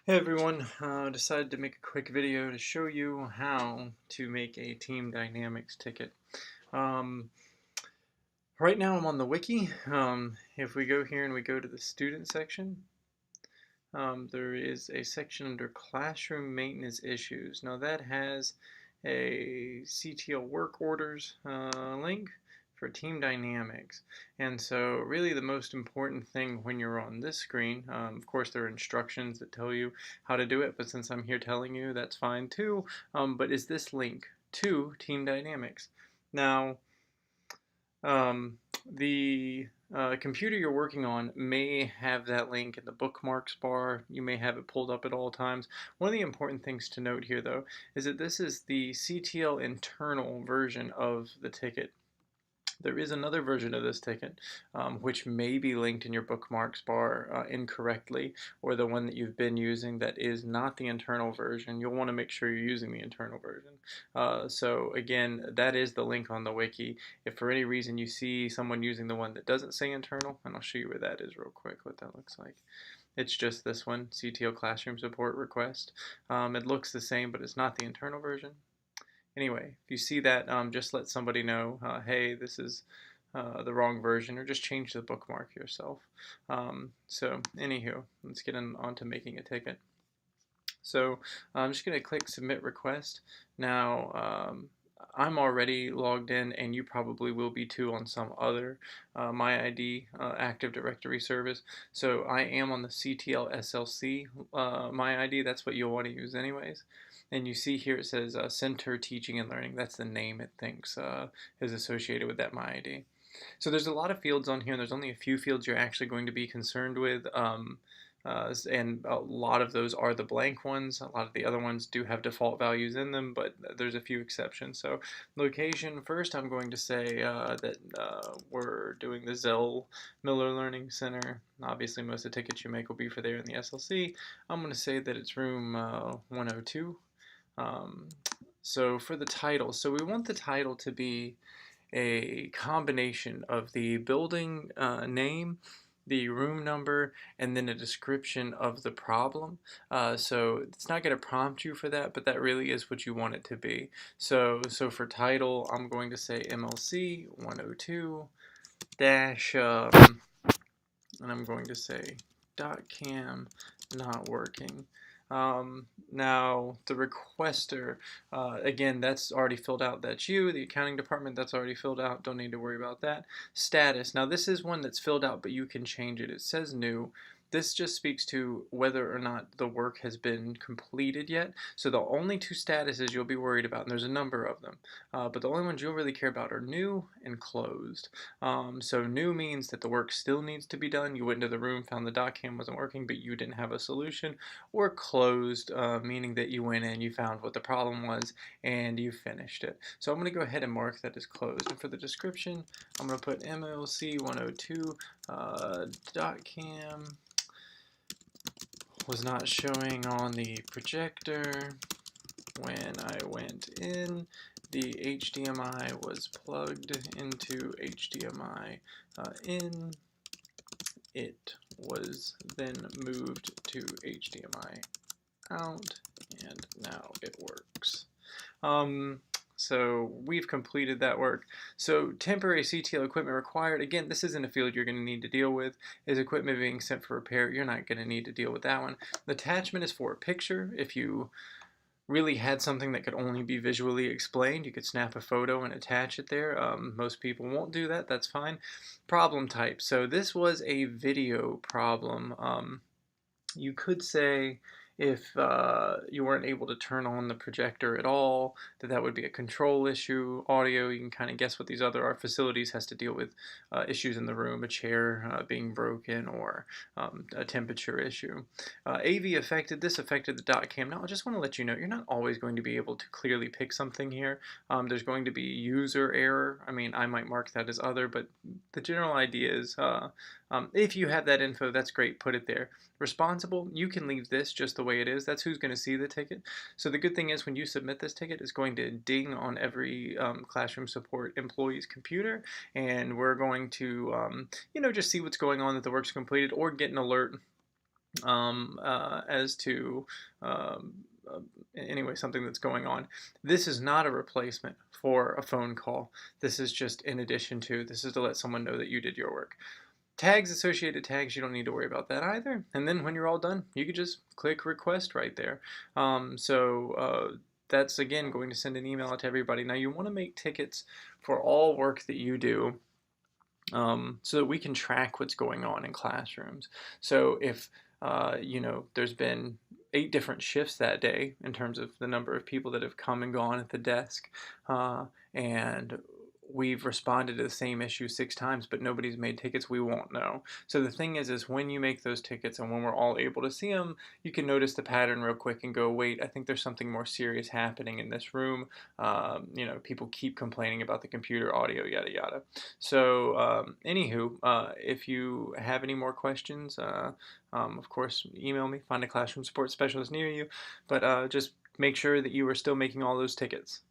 Hey everyone, decided to make a quick video to show you how to make a TeamDynamix ticket. Um, right now I'm on the wiki. If we go here and we go to the student section, there is a section under classroom maintenance issues. Now that has a CTL work orders link for TeamDynamix. And so really the most important thing when you're on this screen, of course there are instructions that tell you how to do it, but since I'm here telling you, that's fine too, but is this link to TeamDynamix. Now, um, the computer you're working on may have that link in the bookmarks bar. You may have it pulled up at all times. One of the important things to note here, though, is that this is the CTL internal version of the ticket. There is another version of this ticket, which may be linked in your bookmarks bar incorrectly, or the one that you've been using that is not the internal version. You'll want to make sure you're using the internal version. So again, that is the link on the wiki. If for any reason you see someone using the one that doesn't say internal, and I'll show you where that is real quick, what that looks like. It's just this one, CTL Classroom Support Request. It looks the same, but it's not the internal version. Anyway, if you see that, just let somebody know, hey, this is the wrong version, or just change the bookmark yourself. So, anywho, let's get on to making a ticket. So, I'm just going to click Submit Request. Now, I'm already logged in, and you probably will be too on some other MyID Active Directory service. So, I am on the CTL SLC MyID. That's what you'll want to use anyways. And you see here it says Center Teaching and Learning. That's the name it thinks is associated with that MyID. So there's a lot of fields on here, and there's only a few fields you're actually going to be concerned with. And a lot of those are the blank ones. A lot of the other ones do have default values in them, but there's a few exceptions. So location, first I'm going to say that we're doing the Zell Miller Learning Center. Obviously most of the tickets you make will be for there in the SLC. I'm going to say that it's room 102. So for the title, so we want the title to be a combination of the building name, the room number, and then a description of the problem. So it's not going to prompt you for that, but that really is what you want it to be. So for title, I'm going to say MLC 102 dash, and I'm going to say .cam not working. Now the requester, again, that's already filled out. That's you. The accounting department, that's already filled out. Don't need to worry about that. Status. Now this is one that's filled out, but you can change it. It says new. This just speaks to whether or not the work has been completed yet. So the only two statuses you'll be worried about, and there's a number of them, but the only ones you'll really care about are new and closed. So new means that the work still needs to be done. You went into the room, found the .cam wasn't working, but you didn't have a solution. Or closed, meaning that you went in, you found what the problem was, and you finished it. So I'm going to go ahead and mark that as closed. And for the description, I'm going to put MLC 102 .cam was not showing on the projector when I went in. The HDMI was plugged into HDMI in. It was then moved to HDMI out, and now it works. So we've completed that work. So temporary CTL equipment required. Again, this isn't a field you're going to need to deal with. Is equipment being sent for repair? You're not going to need to deal with that one. The attachment is for a picture. If you really had something that could only be visually explained, you could snap a photo and attach it there. Most people won't do that. That's fine. Problem type. So this was a video problem. You could say if you weren't able to turn on the projector at all, that would be a control issue. Audio, you can kind of guess what these other art facilities has to deal with issues in the room, a chair being broken, or a temperature issue. AV affected, this affected the .cam. Now I just want to let you know, you're not always going to be able to clearly pick something here. There's going to be user error. I mean, I might mark that as other, but the general idea is if you have that info, that's great, put it there. Responsible, you can leave this just the way it is. That's who's going to see the ticket. So the good thing is when you submit this ticket, it's going to ding on every classroom support employee's computer, and we're going to, just see what's going on, that the work's completed, or get an alert as to anyway, something that's going on. This is not a replacement for a phone call. This is just in addition to, this is to let someone know that you did your work. Tags, associated tags, you don't need to worry about that either. And then when you're all done, you could just click request right there. That's again going to send an email out to everybody. Now you want to make tickets for all work that you do, so that we can track what's going on in classrooms. So if there's been 8 different shifts that day in terms of the number of people that have come and gone at the desk, and we've responded to the same issue 6 times, but nobody's made tickets, we won't know. So the thing is when you make those tickets and when we're all able to see them, you can notice the pattern real quick and go, wait, I think there's something more serious happening in this room. People keep complaining about the computer audio, yada yada. So anywho, if you have any more questions, of course, email me, find a classroom support specialist near you, but just make sure that you are still making all those tickets.